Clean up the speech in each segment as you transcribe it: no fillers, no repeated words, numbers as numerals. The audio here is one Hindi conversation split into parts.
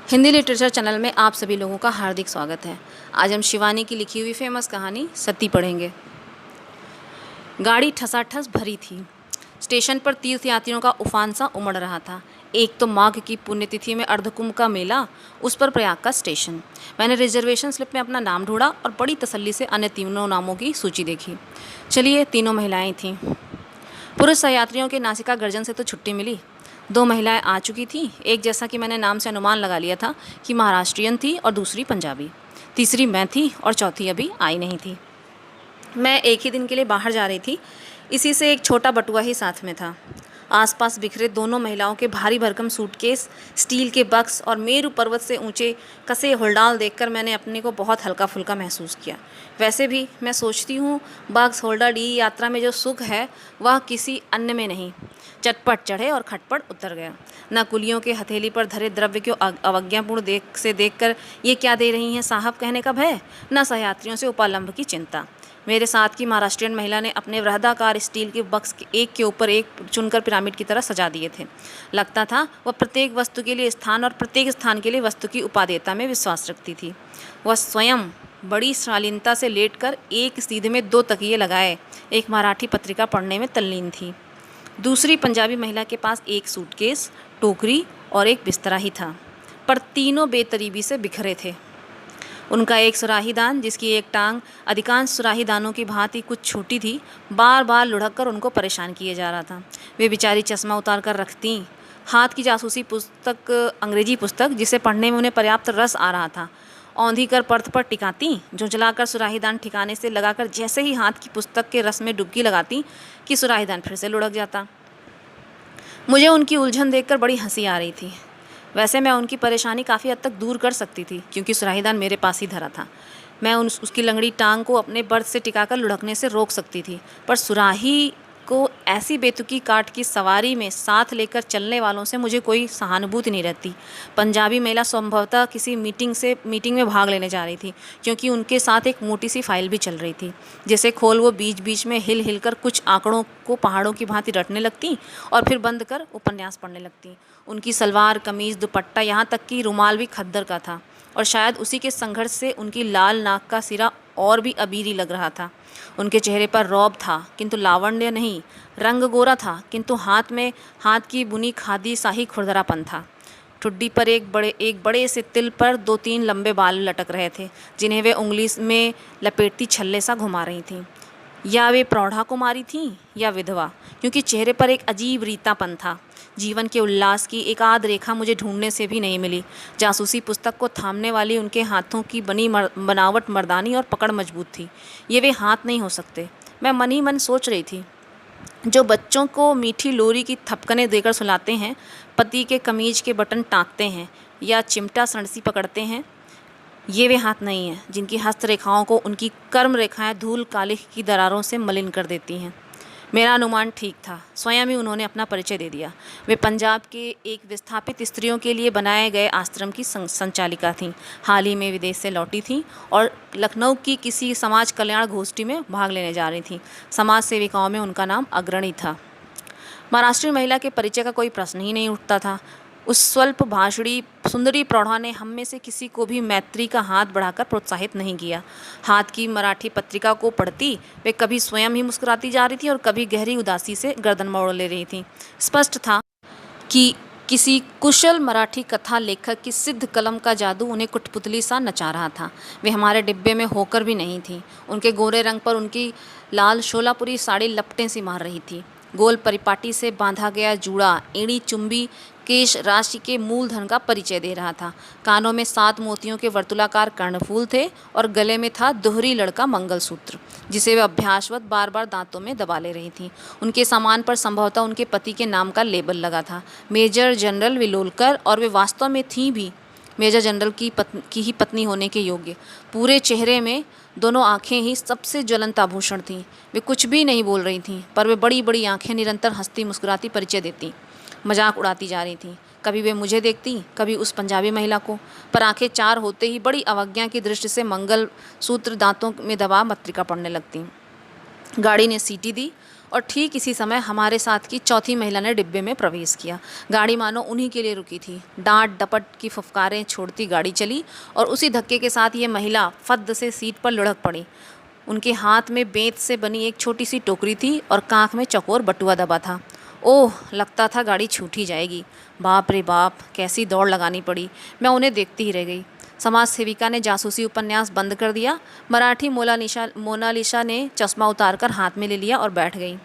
हिंदी लिटरेचर चैनल में आप सभी लोगों का हार्दिक स्वागत है। आज हम शिवानी की लिखी हुई फेमस कहानी सती पढ़ेंगे। गाड़ी ठसाठस भरी थी। स्टेशन पर तीर्थयात्रियों का उफान सा उमड़ रहा था। एक तो माघ की पुण्यतिथि में अर्धकुंभ का मेला, उस पर प्रयाग का स्टेशन। मैंने रिजर्वेशन स्लिप में अपना नाम ढूंढा और बड़ी तसल्ली से अन्य तीनों नामों की सूची देखी। चलिए, तीनों महिलाएं थीं। पुरुष यात्रियों के नासिका गर्जन से तो छुट्टी मिली। दो महिलाएं आ चुकी थीं। एक, जैसा कि मैंने नाम से अनुमान लगा लिया था, कि महाराष्ट्रियन थी और दूसरी पंजाबी। तीसरी मैं थी और चौथी अभी आई नहीं थी। मैं एक ही दिन के लिए बाहर जा रही थी, इसी से एक छोटा बटुआ ही साथ में था। आसपास बिखरे दोनों महिलाओं के भारी भरकम सूटकेस, स्टील के बक्स और मेरू पर्वत से ऊंचे कसे होल्डाल देखकर मैंने अपने को बहुत हल्का फुल्का महसूस किया। वैसे भी मैं सोचती हूँ, बक्स होल्डर डी यात्रा में जो सुख है वह किसी अन्य में नहीं। चटपट चढ़े और खटपट उतर गया। न कुलियों के हथेली पर धरे द्रव्य को अवज्ञापूर्ण देखकर ये क्या दे रही हैं साहब कहने का भय, न सहयात्रियों से उपालंब की चिंता। मेरे साथ की महाराष्ट्रियन महिला ने अपने वृहदाकार स्टील के बक्स के एक के ऊपर एक चुनकर पिरामिड की तरह सजा दिए थे। लगता था वह प्रत्येक वस्तु के लिए स्थान और प्रत्येक स्थान के लिए वस्तु की उपादेयता में विश्वास रखती थी। वह स्वयं बड़ी शालीनता से लेटकर एक सीधे में दो तकिए लगाए एक मराठी पत्रिका पढ़ने में तल्लीन थी। दूसरी पंजाबी महिला के पास एक सूटकेस, टोकरी और एक बिस्तरा ही था, पर तीनों बेतरीबी से बिखरे थे। उनका एक सुराहीदान, जिसकी एक टांग अधिकांश सुराहीदानों की भांति कुछ छोटी थी, बार बार लुढ़क कर उनको परेशान किए जा रहा था। वे बेचारी चश्मा उतार कर रखती, हाथ की जासूसी पुस्तक, अंग्रेजी पुस्तक, जिसे पढ़ने में उन्हें पर्याप्त रस आ रहा था, औंधी कर पर्थ पर टिकाती, जो जलाकर सुराहीदान ठिकाने से लगाकर जैसे ही हाथ की पुस्तक के रस में डुबकी लगाती कि सुराहीदान फिर से लुढ़क जाता। मुझे उनकी उलझन देखकर बड़ी हंसी आ रही थी। वैसे मैं उनकी परेशानी काफ़ी हद तक दूर कर सकती थी, क्योंकि सुराहीदान मेरे पास ही धरा था। मैं उसकी लंगड़ी टांग को अपने बर्थ से टिकाकर लुढ़कने से रोक सकती थी, पर सुराही को ऐसी बेतुकी काट की सवारी में साथ लेकर चलने वालों से मुझे कोई सहानुभूति नहीं रहती। पंजाबी महिला संभवतः किसी मीटिंग में भाग लेने जा रही थी, क्योंकि उनके साथ एक मोटी सी फाइल भी चल रही थी, जिसे खोल वो बीच बीच में हिल हिल कर कुछ आंकड़ों को पहाड़ों की भांति रटने लगती और फिर बंद कर उपन्यास पढ़ने लगती। उनकी सलवार, कमीज, दुपट्टा, यहाँ तक कि रुमाल भी खद्दर का था, और शायद उसी के संघर्ष से उनकी लाल नाक का सिरा और भी अबीरी लग रहा था। उनके चेहरे पर रौब था, किंतु लावण्य नहीं। रंग गोरा था, किंतु हाथ की बुनी खादी शाही खुरदरापन था। ठुड्डी पर एक बड़े से तिल पर दो तीन लंबे बाल लटक रहे थे, जिन्हें वे उंगली में लपेटती छल्ले सा घुमा रही थीं। या वे प्रौढ़ा कुमारी थीं या विधवा, क्योंकि चेहरे पर एक अजीब रीतापन था। जीवन के उल्लास की एक आध रेखा मुझे ढूंढने से भी नहीं मिली। जासूसी पुस्तक को थामने वाली उनके हाथों की बनावट मर्दानी और पकड़ मजबूत थी। ये वे हाथ नहीं हो सकते, मैं मन ही मन सोच रही थी, जो बच्चों को मीठी लोरी की थपकने देकर सुलाते हैं, पति के कमीज के बटन टाँकते हैं या चिमटा सणसी पकड़ते हैं। ये वे हाथ नहीं हैं जिनकी हस्तरेखाओं को उनकी कर्म रेखाएं धूल कालिख की दरारों से मलिन कर देती हैं। मेरा अनुमान ठीक था। स्वयं ही उन्होंने अपना परिचय दे दिया। वे पंजाब के एक विस्थापित स्त्रियों के लिए बनाए गए आश्रम की संचालिका थीं। हाल ही में विदेश से लौटी थीं और लखनऊ की किसी समाज कल्याण गोष्ठी में भाग लेने जा रही थीं। समाज सेविकाओं में उनका नाम अग्रणी था। महाराष्ट्रीय महिला के परिचय का कोई प्रश्न ही नहीं उठता था। उस स्वल्प भाषणी सुंदरी प्रौढ़ा ने हम में से किसी को भी मैत्री का हाथ बढ़ाकर प्रोत्साहित नहीं किया। हाथ की मराठी पत्रिका को पढ़ती वे कभी स्वयं ही मुस्कुराती जा रही थी और कभी गहरी उदासी से गर्दन मोड़ ले रही थी। स्पष्ट था कि किसी कुशल मराठी कथा लेखक की सिद्ध कलम का जादू उन्हें कुटपुतली सा नचा रहा था। वे हमारे डिब्बे में होकर भी नहीं थी। उनके गोरे रंग पर उनकी लाल शोलापुरी साड़ी लपटें सी मार रही थी। गोल परिपाटी से बांधा गया जूड़ा एड़ी चुंबी केश राशि के मूलधन का परिचय दे रहा था। कानों में 7 मोतियों के वर्तुलाकार कर्णफूल थे और गले में था दोहरी लड़का मंगलसूत्र, जिसे वे अभ्यासवत बार बार दांतों में दबा ले रही थी। उनके सामान पर संभवतः उनके पति के नाम का लेबल लगा था, मेजर जनरल विलोलकर, और वे वास्तव में थीं भी मेजर जनरल की ही पत्नी होने के योग्य। पूरे चेहरे में दोनों आंखें ही सबसे ज्वलंत आभूषण थीं। वे कुछ भी नहीं बोल रही थीं, पर वे बड़ी बड़ी आंखें निरंतर हंसती मुस्कुराती परिचय देती, मजाक उड़ाती जा रही थीं। कभी वे मुझे देखती, कभी उस पंजाबी महिला को, पर आंखें चार होते ही बड़ी अवज्ञा की दृष्टि से मंगल सूत्र दांतों में दबा पत्रिका पढ़ने लगती। गाड़ी ने सीटी दी और ठीक इसी समय हमारे साथ की चौथी महिला ने डिब्बे में प्रवेश किया। गाड़ी मानो उन्हीं के लिए रुकी थी। डांट डपट की फुफकारें छोड़ती गाड़ी चली और उसी धक्के के साथ ये महिला फद्द से सीट पर लुढ़क पड़ी। उनके हाथ में बेंत से बनी एक छोटी सी टोकरी थी और कांख में चकोर बटुआ दबा था। ओह, लगता था गाड़ी छूट ही जाएगी। बाप रे बाप, कैसी दौड़ लगानी पड़ी। मैं उन्हें देखती ही रह गई। समाज सेविका ने जासूसी उपन्यास बंद कर दिया। मराठी मोनालिसा ने चश्मा उतारकर हाथ में ले लिया और बैठ गई।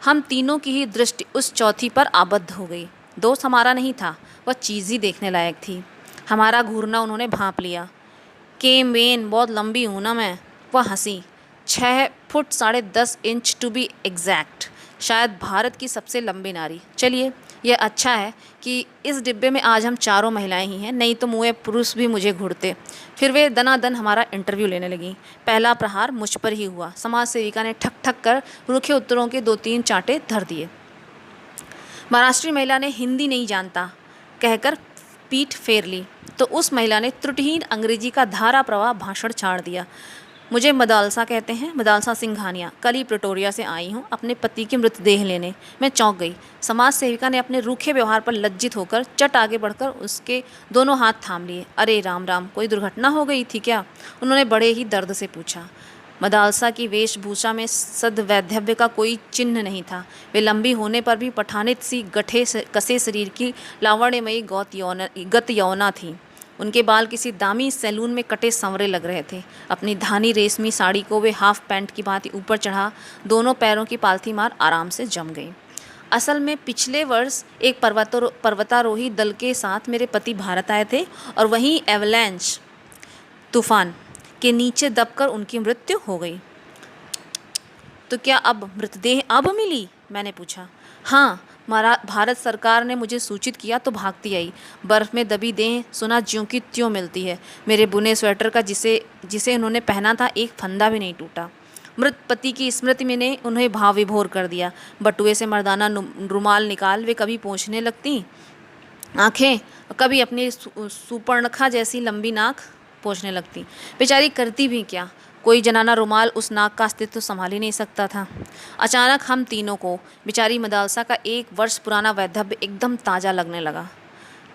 हम तीनों की ही दृष्टि उस चौथी पर आबद्ध हो गई। दोस्त हमारा नहीं था, वह चीज़ ही देखने लायक थी। हमारा घूरना उन्होंने भांप लिया। केम वेन, बहुत लंबी हूँ ना मैं। वह हंसी। 6 foot 10.5 inch to be exact. शायद भारत की सबसे लंबी नारी। चलिए, यह अच्छा है कि इस डिब्बे में आज हम चारों महिलाएं ही हैं, नहीं तो मुँह पुरुष भी मुझे घूरते। फिर वे दनादन हमारा इंटरव्यू लेने लगी। पहला प्रहार मुझ पर ही हुआ। समाज सेविका ने ठक ठक कर रूखे उत्तरों के 2-3 चांटे धर दिए। महाराष्ट्री महिला ने हिंदी नहीं जानता कहकर पीठ फेर ली तो उस महिला ने त्रुटिहीन अंग्रेजी का धारा प्रवाह भाषण छाड़ दिया। मुझे मदालसा कहते हैं, मदालसा सिंघानिया। कल ही प्रिटोरिया से आई हूँ अपने पति की मृतदेह लेने। मैं चौंक गई। समाज सेविका ने अपने रूखे व्यवहार पर लज्जित होकर चट आगे बढ़कर उसके दोनों हाथ थाम लिए। अरे राम राम, कोई दुर्घटना हो गई थी क्या? उन्होंने बड़े ही दर्द से पूछा। मदालसा की वेशभूषा में सद्वैधव्य का कोई चिन्ह नहीं था। वे लंबी होने पर भी पठानित सी गठे कसे शरीर की लावण्यमयी गत यौना थी। उनके बाल किसी दामी सैलून में कटे संवरे लग रहे थे। अपनी धानी रेशमी साड़ी को वे हाफ पैंट की भांति ऊपर चढ़ा दोनों पैरों की पालथी मार आराम से जम गई। असल में पिछले वर्ष एक पर्वतारोही दल के साथ मेरे पति भारत आए थे और वहीं एवलांच तूफान के नीचे दबकर उनकी मृत्यु हो गई। तो क्या अब मृतदेह अब मिली? मैंने पूछा। हाँ, भारत सरकार ने मुझे सूचित किया तो भागती आई। बर्फ़ में दबी देह सुना ज्यों की त्यों मिलती है। मेरे बुने स्वेटर का जिसे उन्होंने पहना था एक फंदा भी नहीं टूटा। मृत पति की स्मृति में ने उन्हें भाव विभोर कर दिया। बटुए से मर्दाना रुमाल निकाल वे कभी पोंछने लगती आँखें, कभी अपनी सुपर्णखा जैसी लंबी नाक पोंछने लगती। बेचारी करती भी क्या, कोई जनाना रुमाल उस नाक का अस्तित्व संभाल ही नहीं सकता था। अचानक हम तीनों को बेचारी मदालसा का 1 वर्ष पुराना वैधव्य एकदम ताज़ा लगने लगा।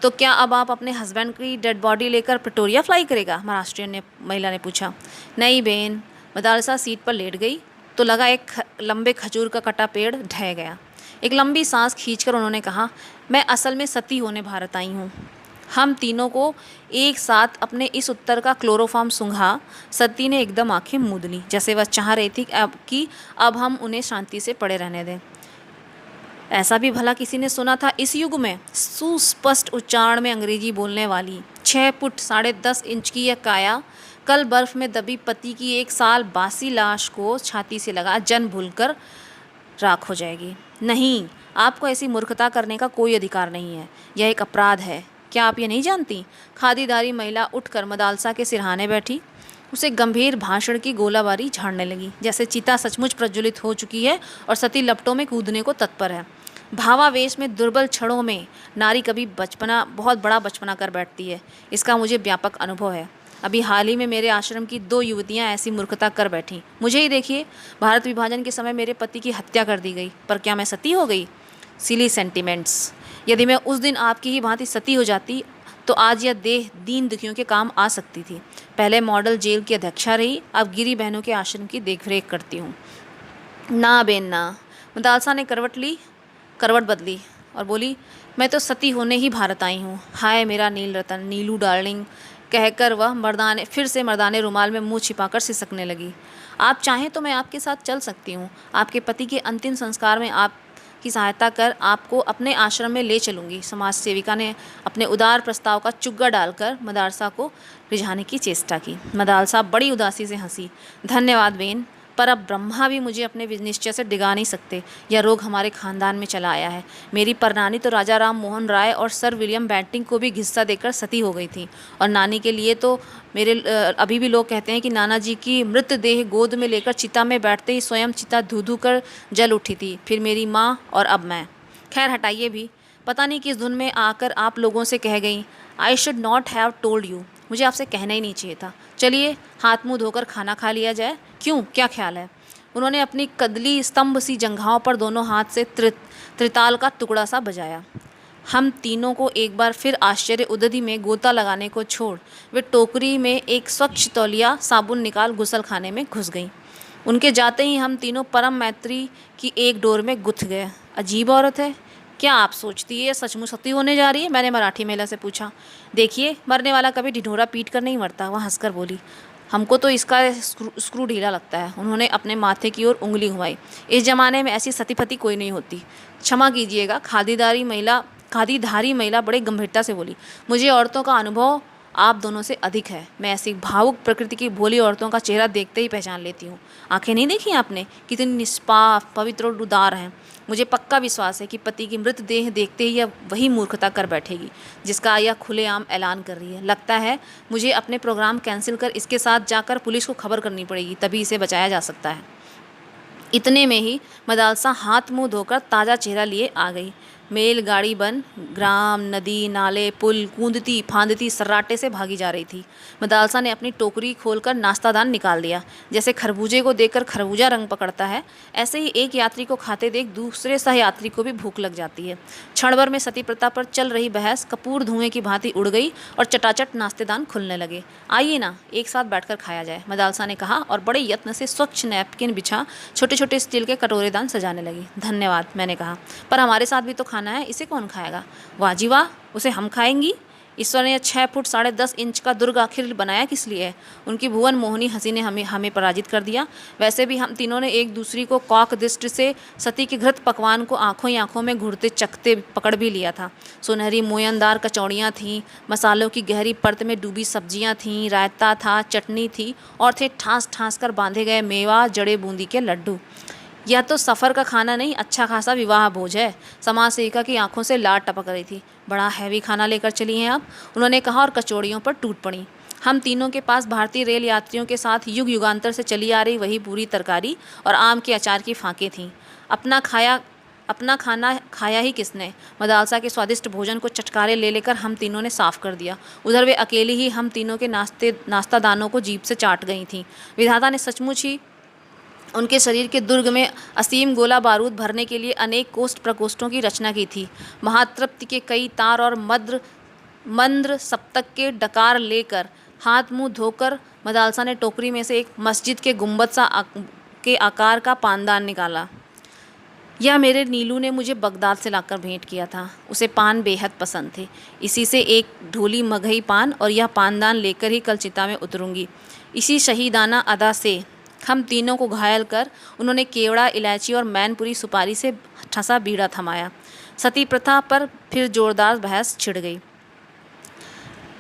तो क्या अब आप अपने हस्बैंड की डेड बॉडी लेकर प्रिटोरिया फ्लाई करेगा? महाराष्ट्रीय महिला ने पूछा। नहीं बेन। मदालसा सीट पर लेट गई तो लगा एक लंबे खजूर का कटा पेड़ ढह गया। एक लंबी सांस खींचकर उन्होंने कहा, मैं असल में सती होने भारत आई हूँ। हम तीनों को एक साथ अपने इस उत्तर का क्लोरोफॉर्म सूंघा। सती ने एकदम आंखें मूंद लीं, जैसे वह चाह रही थी कि अब हम उन्हें शांति से पड़े रहने दें। ऐसा भी भला किसी ने सुना था इस युग में? सुस्पष्ट उच्चारण में अंग्रेजी बोलने वाली 6 फुट 10.5 इंच की यह काया कल बर्फ में दबी पति की 1 साल बासी लाश को छाती से लगा जन भूलकर राख हो जाएगी। नहीं, आपको ऐसी मूर्खता करने का कोई अधिकार नहीं है। यह एक अपराध है। क्या आप ये नहीं जानती? खादीदारी महिला उठकर मदालसा के सिरहाने बैठी। उसे गंभीर भाषण की गोलाबारी झाड़ने लगी, जैसे चिता सचमुच प्रज्वलित हो चुकी है और सती लपटों में कूदने को तत्पर है। भावावेश में दुर्बल क्षणों में नारी कभी बहुत बड़ा बचपना कर बैठती है। इसका मुझे व्यापक अनुभव है। अभी हाल ही में मेरे आश्रम की 2 युवतियां ऐसी मूर्खता कर बैठी। मुझे ही देखिए, भारत विभाजन के समय मेरे पति की हत्या कर दी गई, पर क्या मैं सती हो गई? सिली सेंटिमेंट्स। यदि मैं उस दिन आपकी ही भांति सती हो जाती तो आज यह देह दीन दुखियों के काम आ सकती थी। पहले मॉडल जेल की अध्यक्षा रही, अब गिरी बहनों के आश्रम की देखरेख करती हूँ। ना बेन ना। मदालसा ने करवट बदली और बोली, मैं तो सती होने ही भारत आई हूँ। हाय मेरा नील रतन, नीलू डार्लिंग, कहकर वह फिर से मर्दाने रुमाल में मुंह छिपाकर सिसकने लगी। आप चाहें तो मैं आपके साथ चल सकती हूँ। आपके पति के अंतिम संस्कार में आपकी सहायता कर आपको अपने आश्रम में ले चलूँगी। समाज सेविका ने अपने उदार प्रस्ताव का चुग्गा डालकर मदालसा को रिझाने की चेष्टा की। मदालसा बड़ी उदासी से हंसी। धन्यवाद बेन, पर अब ब्रह्मा भी मुझे अपने निश्चय से डिगा नहीं सकते। यह रोग हमारे खानदान में चला आया है। मेरी परनानी तो राजा राम मोहन राय और सर विलियम बेंटिंग को भी घिस्सा देकर सती हो गई थी, और नानी के लिए तो अभी भी लोग कहते हैं कि नाना जी की मृतदेह गोद में लेकर चिता में बैठते ही स्वयं चिता धू धू कर जल उठी थी। फिर मेरी माँ और अब मैं। खैर हटाइए भी, पता नहीं किस धुन में आकर आप लोगों से कह गई। I should not have told you. मुझे आपसे कहना ही नहीं चाहिए था। चलिए हाथ मुंह धोकर खाना खा लिया जाए। क्यों, क्या ख्याल है? उन्होंने अपनी कदली स्तंभ सी जंघाओं पर दोनों हाथ से त्रिताल का टुकड़ा सा बजाया। हम तीनों को एक बार फिर आश्चर्य उदधि में गोता लगाने को छोड़ वे टोकरी में एक स्वच्छ तौलिया साबुन निकाल गुसल खाने में घुस गईं। उनके जाते ही हम तीनों परम मैत्री की एक डोर में गुथ गए। अजीब औरत है, क्या आप सोचती है सचमुच सती होने जा रही है? मैंने मराठी महिला से पूछा। देखिए, मरने वाला कभी ढिढोरा पीट कर नहीं मरता, वह हंसकर बोली। हमको तो इसका स्क्रू ढीला लगता है। उन्होंने अपने माथे की ओर उंगली घुमाई। इस जमाने में ऐसी सतीपति कोई नहीं होती। क्षमा कीजिएगा, खादीधारी महिला बड़े गंभीरता से बोली। मुझे औरतों का अनुभव आप दोनों से अधिक है। मैं ऐसी भावुक प्रकृति की भोली औरतों का चेहरा देखते ही पहचान लेती हूँ। आंखें नहीं देखी आपने, कितनी निष्पाप, पवित्र और उदार हैं। मुझे पक्का विश्वास है कि पति की मृत देह देखते ही यह वही मूर्खता कर बैठेगी जिसका यह खुलेआम ऐलान कर रही है। लगता है मुझे अपने प्रोग्राम कैंसिल कर इसके साथ जाकर पुलिस को खबर करनी पड़ेगी, तभी इसे बचाया जा सकता है। इतने में ही मदालसा हाथ मुंह धोकर ताज़ा चेहरा लिए आ गई। मेल गाड़ी बन ग्राम, नदी, नाले, पुल कूदती फांदती सर्राटे से भागी जा रही थी। मदालसा ने अपनी टोकरी खोलकर नाश्तादान निकाल दिया। जैसे खरबूजे को देखकर खरबूजा रंग पकड़ता है, ऐसे ही एक यात्री को खाते देख दूसरे सहयात्री को भी भूख लग जाती है। क्षण भर में सती प्रथा पर चल रही बहस कपूर धुएं की भांति उड़ गई और चटाचट नाश्तेदान खुलने लगे। आइए ना, एक साथ बैठकर खाया जाए, मदालसा ने कहा और बड़े यत्न से स्वच्छ नैपकिन बिछा छोटे छोटे स्टील के कटोरेदान सजाने लगी। धन्यवाद, मैंने कहा, पर हमारे साथ भी तो खाना है, इसे कौन खाएगा? वाह जी वाह, उसे हम खाएंगी। ईश्वर ने 6 फुट 10.5 इंच का दुर्ग आखिर बनाया किस लिए है? उनकी भुवन मोहनी हंसी ने हमें पराजित कर दिया। वैसे भी हम तीनों ने एक दूसरी को कॉक दृष्टि से सती के घृत पकवान को आंखों ही आंखों में घूरते चखते पकड़ भी लिया था। सुनहरी मोयनदार कचौड़ियाँ थीं, मसालों की गहरी परत में डूबी सब्जियाँ थीं, रायता था, चटनी थी और थे ठास ठास कर बांधे गए मेवा, जड़े बूंदी के लड्डू। यह तो सफ़र का खाना नहीं, अच्छा खासा विवाह भोज है। समाज सेविका की आंखों से लार टपक रही थी। बड़ा हैवी खाना लेकर चली हैं आप, उन्होंने कहा और कचौड़ियों पर टूट पड़ी। हम तीनों के पास भारतीय रेल यात्रियों के साथ युग युगांतर से चली आ रही वही पूरी तरकारी और आम के अचार की फांकें थीं। अपना खाना खाया ही किसने? मदालसा के स्वादिष्ट भोजन को चटकारे ले लेकर हम तीनों ने साफ कर दिया। उधर वे अकेली ही हम तीनों के नाश्तादानों को जीभ से चाट गई थीं। विधाता ने सचमुच ही उनके शरीर के दुर्ग में असीम गोला बारूद भरने के लिए अनेक कोष्ठ प्रकोष्ठों की रचना की थी। महातृप्ति के कई तार और मंद्र सप्तक के डकार लेकर हाथ मुंह धोकर मदालसा ने टोकरी में से एक मस्जिद के गुंबद के आकार का पानदान निकाला। यह मेरे नीलू ने मुझे बगदाद से लाकर भेंट किया था। उसे पान बेहद पसंद थे। इसी से एक ढोली मगही पान और यह पानदान लेकर ही कल चिता में उतरूंगी। इसी शहीदाना अदा से हम तीनों को घायल कर उन्होंने केवड़ा, इलायची और मैनपुरी सुपारी से ठसा बीड़ा थमाया। सती प्रथा पर फिर जोरदार बहस छिड़ गई।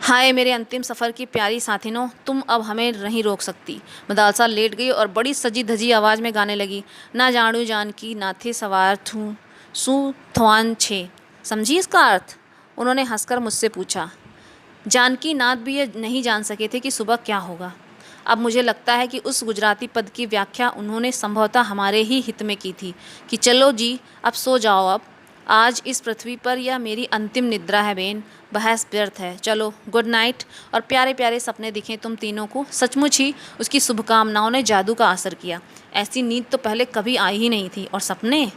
हाय मेरे अंतिम सफ़र की प्यारी साथिनों, तुम अब हमें नहीं रोक सकती। मदालसा लेट गई और बड़ी सजी धजी आवाज़ में गाने लगी। ना जाणू जानकी नाथे सवार थूं सू थवान छे। समझी इसका अर्थ? उन्होंने हंसकर मुझसे पूछा। जानकी नाथ भी ये नहीं जान सके थे कि सुबह क्या होगा। अब मुझे लगता है कि उस गुजराती पद की व्याख्या उन्होंने संभवतः हमारे ही हित में की थी कि चलो जी अब सो जाओ, अब आज इस पृथ्वी पर यह मेरी अंतिम निद्रा है बेन, बहस व्यर्थ है, चलो गुड नाइट और प्यारे प्यारे सपने दिखें तुम तीनों को। सचमुच ही उसकी शुभकामनाओं ने जादू का असर किया। ऐसी नींद तो पहले कभी आई ही नहीं थी। और सपने,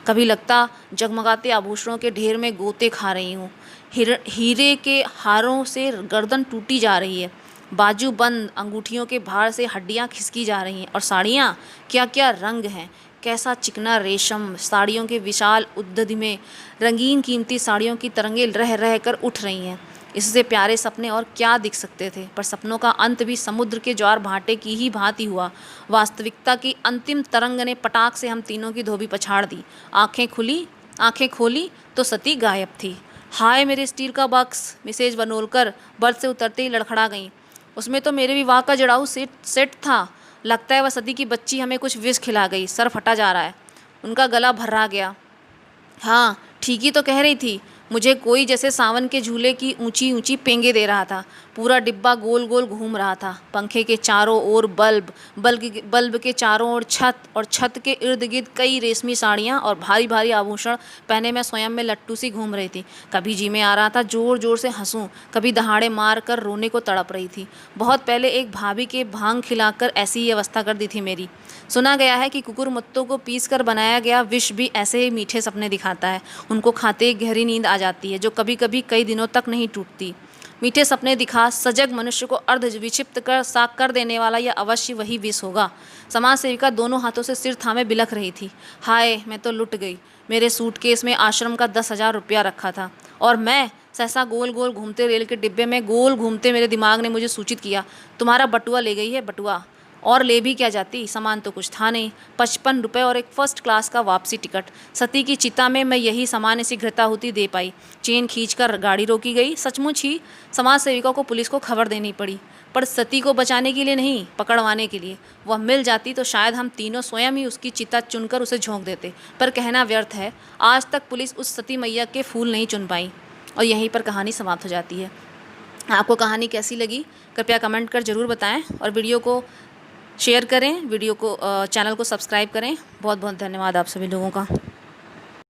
कभी लगता जगमगाते आभूषणों के ढेर में गोते खा रही हूँ, हीरे के हारों से गर्दन टूटी जा रही है, बाजू बंद अंगूठियों के भार से हड्डियां खिसकी जा रही हैं। और साड़ियाँ, क्या क्या रंग हैं, कैसा चिकना रेशम। साड़ियों के विशाल उद्दधि में रंगीन कीमती साड़ियों की तरंगें रह रह कर उठ रही हैं। इससे प्यारे सपने और क्या दिख सकते थे? पर सपनों का अंत भी समुद्र के ज्वार भाटे की ही भांति हुआ। वास्तविकता की अंतिम तरंग ने पटाख से हम तीनों की धोबी पछाड़ दी। आंखें खोली तो सती गायब थी। हाय मेरे स्टील का बक्स, मिसेज बनोलकर बर्थ से उतरते ही लड़खड़ा गईं। उसमें तो मेरे विवाह का जड़ाऊ सेट था। लगता है वह सती की बच्ची हमें कुछ विष खिला गई। सर फटा जा रहा है। उनका गला भर्रा गया। हाँ ठीक ही तो कह रही थी, मुझे कोई जैसे सावन के झूले की ऊंची ऊंची पेंगे दे रहा था। पूरा डिब्बा गोल गोल घूम रहा था। पंखे के चारों ओर बल्ब के चारों ओर छत, और छत के इर्द गिर्द कई रेशमी साड़ियाँ और भारी भारी आभूषण पहने मैं स्वयं में लट्टू सी घूम रही थी। कभी जी में आ रहा था जोर जोर से हंसूं, कभी दहाड़े मार कर रोने को तड़प रही थी। बहुत पहले एक भाभी के भांग खिलाकर ऐसी ही अवस्था कर दी थी मेरी। सुना गया है कि कुकुरमुत्तों को पीस कर बनाया गया विष भी ऐसे ही मीठे सपने दिखाता है। उनको खाते ही गहरी नींद आ जाती है, जो कभी कभी कई दिनों तक नहीं टूटती। मीठे सपने दिखा सजग मनुष्य को अर्ध विक्षिप्त कर साक कर देने वाला यह अवश्य वही विष होगा। समाज सेविका दोनों हाथों से सिर थामे बिलख रही थी। हाय, मैं तो लुट गई। मेरे सूटकेस में आश्रम का 10,000 रुपया रखा था, और मैं सहसा गोल गोल घूमते रेल के डिब्बे में गोल घूमते मेरे दिमाग ने मुझे सूचित किया, तुम्हारा बटुआ ले गई है। बटुआ? और ले भी क्या जाती, सामान तो कुछ था नहीं। 55 रुपये और एक फर्स्ट क्लास का वापसी टिकट। सती की चिता में मैं यही सामान्य सी घृताहुति दे पाई। चेन खींचकर गाड़ी रोकी गई। सचमुच ही समाज सेविका को पुलिस को खबर देनी पड़ी, पर सती को बचाने के लिए नहीं, पकड़वाने के लिए। वह मिल जाती तो शायद हम तीनों स्वयं ही उसकी चिता चुनकर उसे झोंक देते, पर कहना व्यर्थ है। आज तक पुलिस उस सती मैया के फूल नहीं चुन पाई। और यहीं पर कहानी समाप्त हो जाती है। आपको कहानी कैसी लगी कृपया कमेंट कर ज़रूर बताएं, और वीडियो को शेयर करें, चैनल को सब्सक्राइब करें। बहुत बहुत धन्यवाद आप सभी लोगों का।